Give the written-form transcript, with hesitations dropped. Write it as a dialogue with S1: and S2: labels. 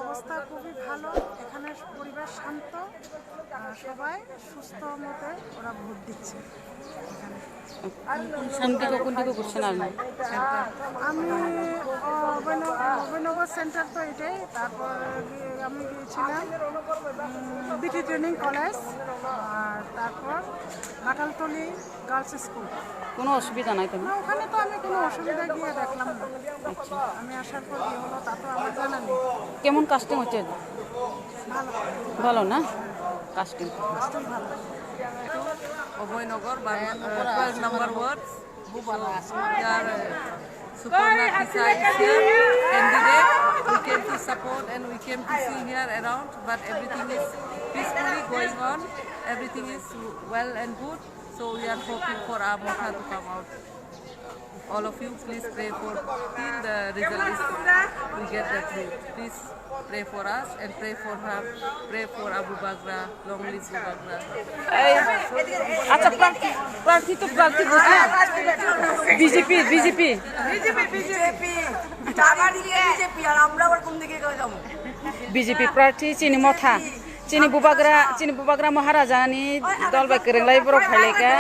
S1: অবস্থা খুবই ভালো। এখানে পরিবেশ শান্ত, সবাই সুস্থ মতে ওরা ভোট দিচ্ছে এখানে।
S2: কোন দিকে করছেন আপনি?
S1: আমি অভিনব সেন্টার তো এটাই, তারপর আমি গিয়েছিলাম বিটি ট্রেনিং কলেজ, আর তারপর ঘাটালতলি গার্লস স্কুল।
S2: কোনো অসুবিধা নাই তো?
S1: না, ওখানে তো আমি কোনো অসুবিধা গিয়ে দেখলাম না। আমি আসার পর কি হলো তা তো আমার জানা নেই।
S2: কেমন কাস্টিং হচ্ছে?
S1: ভালো,
S2: ভালো না কাস্টিং?
S1: কাস্টম ভালো।
S3: Obhoynagar, 12 number wards. So, we are Suparna Kisa is here, candidate. We came to support and we came to see here around, but everything is peacefully going on. Everything is well and good. So we are hoping for our Motha to come out. All of you, please pray for till the result is we get that through. Please pray for us and pray for her. Pray for Abu Bakra, long live Abu Bakra.
S2: আচ্ছা, প্রার্থী তো প্রার্থী বুঝলাম, BJP BJP BJP প্রার্থী চিনি মথা চিনি বুবাগ্রা মহারাজানি দল বাইকের লাই বড় খাইলেকা